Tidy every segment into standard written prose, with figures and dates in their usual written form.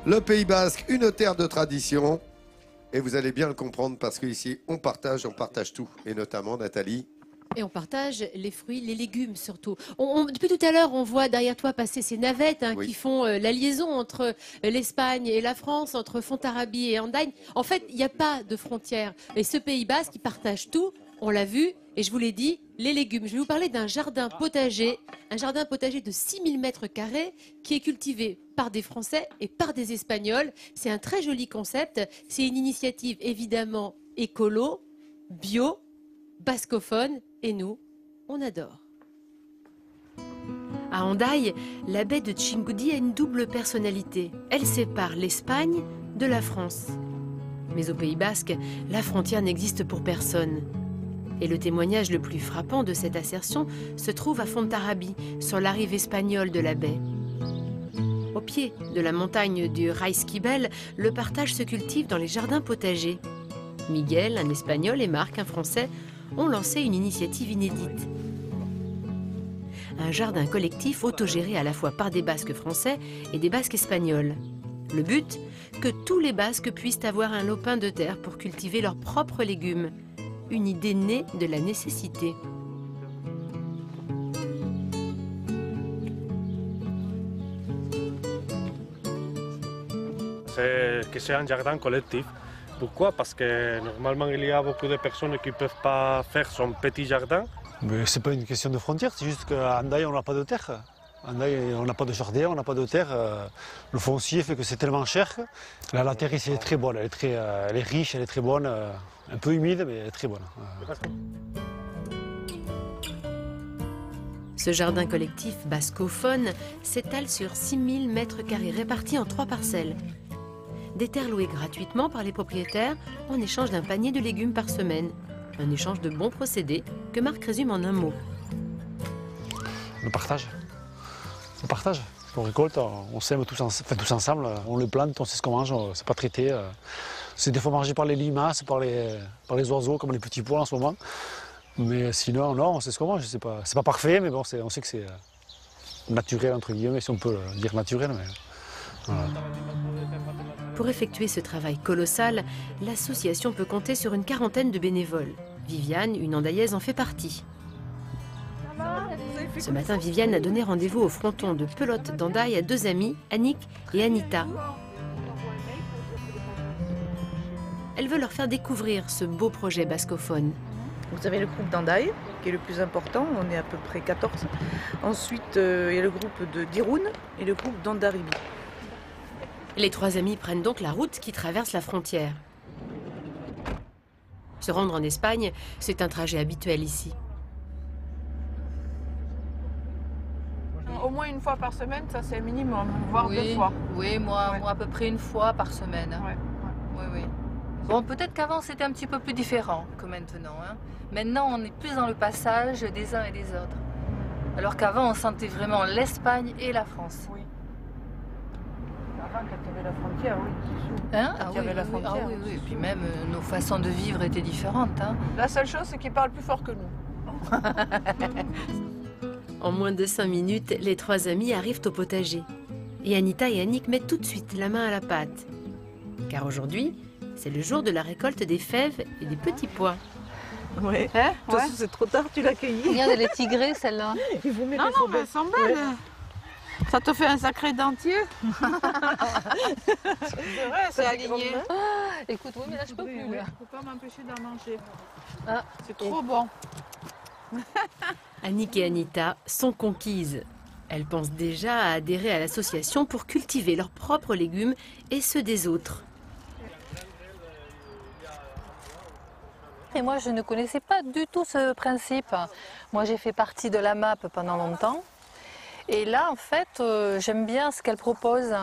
Le Pays Basque, une terre de tradition. Et vous allez bien le comprendre parce qu'ici, on partage tout. Et notamment, Nathalie. Et on partage les fruits, les légumes surtout. Depuis tout à l'heure, on voit derrière toi passer ces navettes Oui. qui font la liaison entre l'Espagne et la France, entre Fontarabie et Andagne. En fait, il n'y a pas de frontière. Et ce Pays Basque, il partage tout, on l'a vu, et je vous l'ai dit, les légumes. Je vais vous parler d'un jardin potager de 6000 mètres carrés qui est cultivé par des Français et par des Espagnols. C'est un très joli concept. C'est une initiative évidemment écolo, bio, bascophone, et nous, on adore. À Hendaye, la baie de Txingudi a une double personnalité. Elle sépare l'Espagne de la France. Mais au Pays Basque, la frontière n'existe pour personne. Et le témoignage le plus frappant de cette assertion se trouve à Fontarabie, sur la rive espagnole de la baie. Au pied de la montagne du Raizkibel, le partage se cultive dans les jardins potagers. Miguel, un Espagnol, et Marc, un Français, ont lancé une initiative inédite. Un jardin collectif autogéré à la fois par des Basques français et des Basques espagnols. Le but, que tous les Basques puissent avoir un lopin de terre pour cultiver leurs propres légumes. Une idée née de la nécessité. C'est un jardin collectif. Pourquoi? Parce que normalement il y a beaucoup de personnes qui ne peuvent pas faire son petit jardin. Mais c'est pas une question de frontière, c'est juste qu'à Hendaye on n'a pas de terre. À Hendaye on n'a pas de jardin, on n'a pas de terre. Le foncier fait que c'est tellement cher. Là la terre ici est très bonne, elle est riche, elle est très bonne. Un peu humide mais elle est très bonne. Ce jardin collectif bascophone s'étale sur 6000 mètres carrés répartis en 3 parcelles. Des terres louées gratuitement par les propriétaires en échange d'un panier de légumes par semaine. Un échange de bons procédés que Marc résume en un mot. Le partage. Le partage. On récolte, on sème tous ensemble, on le plante, on sait ce qu'on mange, c'est pas traité. C'est des fois mangé par les limaces, par les oiseaux, comme les petits pois en ce moment. Mais sinon, non, on sait ce qu'on mange. C'est pas parfait, mais bon, on sait que c'est naturel, entre guillemets, si on peut le dire naturel. Mais, voilà. Pour effectuer ce travail colossal, l'association peut compter sur une quarantaine de bénévoles. Viviane, une Andaillaise, en fait partie. Ce matin, Viviane a donné rendez-vous au fronton de Pelote d'Hendaye à 2 amies, Annick et Anita. Elle veut leur faire découvrir ce beau projet bascophone. Vous avez le groupe d'Hendaye, qui est le plus important, on est à peu près 14. Ensuite, il y a le groupe de d'Irun et le groupe d'Hondaribi. Les 3 amis prennent donc la route qui traverse la frontière. Se rendre en Espagne, c'est un trajet habituel ici. Au moins une fois par semaine, ça c'est un minimum, voire 2 fois. Oui, moi à peu près une fois par semaine. Ouais. Oui. Bon, peut-être qu'avant c'était un petit peu plus différent que maintenant. Maintenant, on est plus dans le passage des uns et des autres. Alors qu'avant, on sentait vraiment l'Espagne et la France. Oui. Avant, quand il y avait la frontière, oui, c'est sûr. Quand il y avait la frontière. Oui. Et puis même, nos façons de vivre étaient différentes. La seule chose, c'est qu'ils parlent plus fort que nous. En moins de 5 minutes, les 3 amis arrivent au potager. Et Anita et Annick mettent tout de suite la main à la pâte. Car aujourd'hui, c'est le jour de la récolte des fèves et des petits pois. Oui, de toute façon, c'est trop tard, tu l'as cueillie. Regarde, elle est tigrée celle-là. Non, mais elles sont belles. Ouais. Ça te fait un sacré dentier. C'est vrai, c'est aligné. Écoute, oui, mais là je peux plus. Je ne peux pas m'empêcher d'en manger. Ah, c'est trop bon. Annick et Anita sont conquises. Elles pensent déjà à adhérer à l'association pour cultiver leurs propres légumes et ceux des autres. Et moi, je ne connaissais pas du tout ce principe. Moi, j'ai fait partie de la MAP pendant longtemps. Et là, en fait, j'aime bien ce qu'elle propose.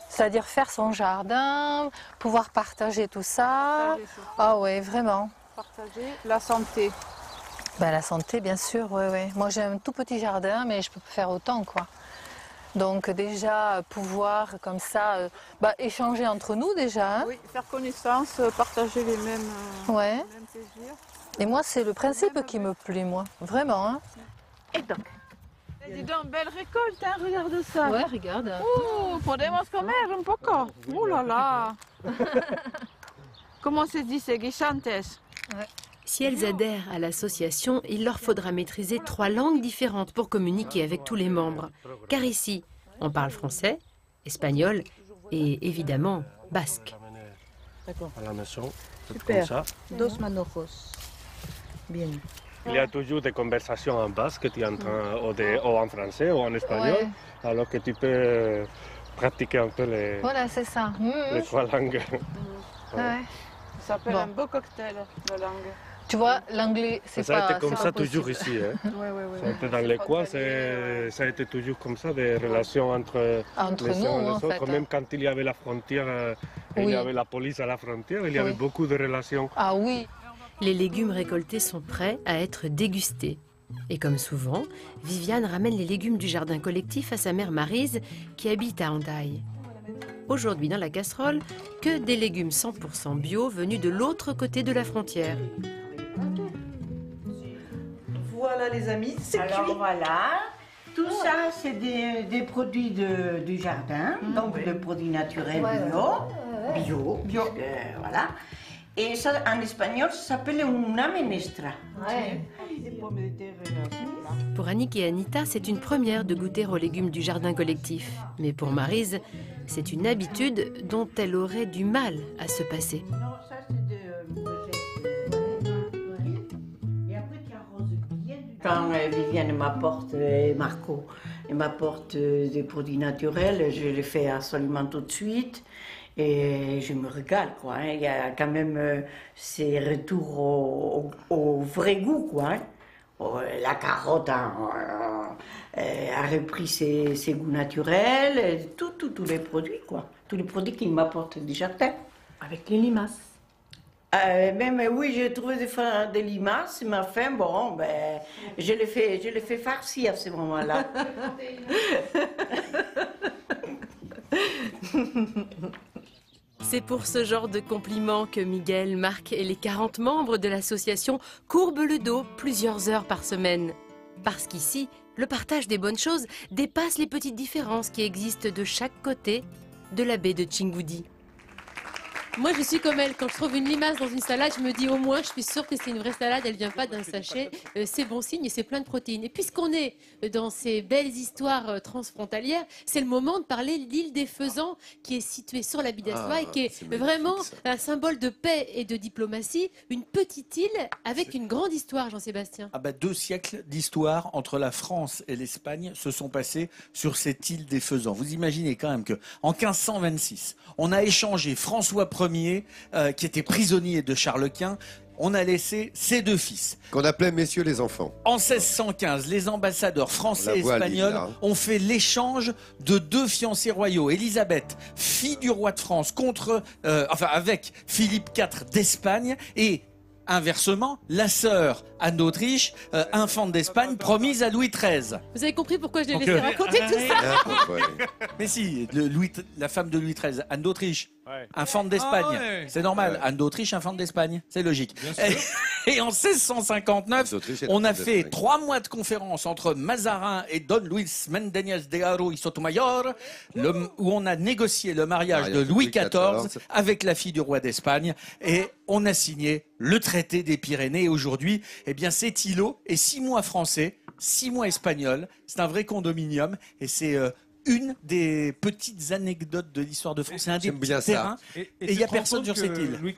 C'est-à-dire faire son jardin, pouvoir partager tout ça. Ah ouais, vraiment. Partager la santé. Ben, la santé, bien sûr, oui. Moi, j'ai un tout petit jardin, mais je peux faire autant, quoi. Donc déjà, pouvoir comme ça, échanger entre nous déjà. Oui, faire connaissance, partager les mêmes plaisirs. Et moi, c'est le principe qui me plaît, moi. Vraiment. Et donc, Dis donc, belle récolte, hein, regarde ça. Ouais, regarde. Podemos comer un poco. Ouh là là. Comment se dit, c'est guisantes? Si elles adhèrent à l'association, il leur faudra maîtriser 3 langues différentes pour communiquer avec tous les membres. Car ici, on parle français, espagnol et évidemment basque. D'accord. À la maison, c'est Super. comme ça. Dos manojos. Bien. Il y a toujours des conversations en basque que tu entends, ou en français ou en espagnol, Ouais. alors que tu peux pratiquer un peu les Voilà, c'est ça. les 3 langues. Ouais. Ça s'appelle Bon. un beau cocktail, la langue. Tu vois, l'anglais, c'est Ça pas a été comme c'est ça pas possible. toujours ici. Hein. Oui, oui, oui. Ça a été dans les coins, ça a été toujours comme ça, des relations entre Entre les nous, uns et les en autres. fait. Même quand il y avait la frontière, il Oui. y avait la police à la frontière, il y avait Oui. beaucoup de relations. Ah oui. Les légumes récoltés sont prêts à être dégustés. Et comme souvent, Viviane ramène les légumes du jardin collectif à sa mère Maryse qui habite à Hendaye. Aujourd'hui dans la casserole, que des légumes 100% bio venus de l'autre côté de la frontière. Voilà les amis, c'est cuit. Alors voilà, tout ça c'est des produits du jardin, donc des produits naturels bio, puisque, voilà. Et ça en espagnol ça s'appelle una menestra. Pour Annick et Anita, c'est une première de goûter aux légumes du jardin collectif. Mais pour Maryse, c'est une habitude dont elle aurait du mal à se passer. Non, ça c'est de Et après tu arroses bien. Quand Viviane m'apporte, Marco, m'apporte des produits naturels, je les fais absolument tout de suite. Et je me régale, quoi. Hein. Il y a quand même ces retours au vrai goût, quoi. Hein. La carotte a repris ses goûts naturels, tous les produits, quoi. Tous les produits qu'il m'apporte du jardin. Avec les limaces. Même oui, j'ai trouvé des limaces, mais enfin, bon, ben, je les fais farcir à ce moment-là. C'est pour ce genre de compliments que Miguel, Marc et les 40 membres de l'association courbent le dos plusieurs heures par semaine. Parce qu'ici, le partage des bonnes choses dépasse les petites différences qui existent de chaque côté de la baie de Chingudy. Moi, je suis comme elle. Quand je trouve une limace dans une salade, je me dis au moins, je suis sûre que c'est une vraie salade, elle vient pas d'un sachet. C'est bon signe et c'est plein de protéines. Et puisqu'on est dans ces belles histoires transfrontalières, c'est le moment de parler de l'île des Faisans, qui est située sur la baie d'Assois et qui est vraiment un symbole de paix et de diplomatie. Une petite île avec une grande histoire, Jean-Sébastien. Ah bah 2 siècles d'histoire entre la France et l'Espagne se sont passés sur cette île des Faisans. Vous imaginez quand même qu'en 1526, on a échangé François Ier, qui était prisonnier de Charles Quint. On a laissé ses 2 fils. Qu'on appelait messieurs les enfants. En 1615, les ambassadeurs français et espagnols ont fait l'échange de 2 fiancés royaux. Élisabeth, fille du roi de France, avec Philippe IV d'Espagne, et inversement, la sœur Anne d'Autriche, infante d'Espagne, promise à Louis XIII. Vous avez compris pourquoi je l'ai laissé raconter tout ça? Mais si, la femme de Louis XIII, Anne d'Autriche, infante d'Espagne. C'est normal, Anne d'Autriche, infante d'Espagne. C'est logique. Et en 1659, on a fait 3 mois de conférence entre Mazarin et Don Luis Mendeñez de Haro y Sotomayor, où on a négocié le mariage de Louis XIV avec la fille du roi d'Espagne, et on a signé le traité des Pyrénées. Et aujourd'hui, eh bien, cet îlot est 6 mois français, 6 mois espagnol. C'est un vrai condominium, et c'est une des petites anecdotes de l'histoire de France. C'est un des petits terrains, et il n'y a personne sur cette île. Louis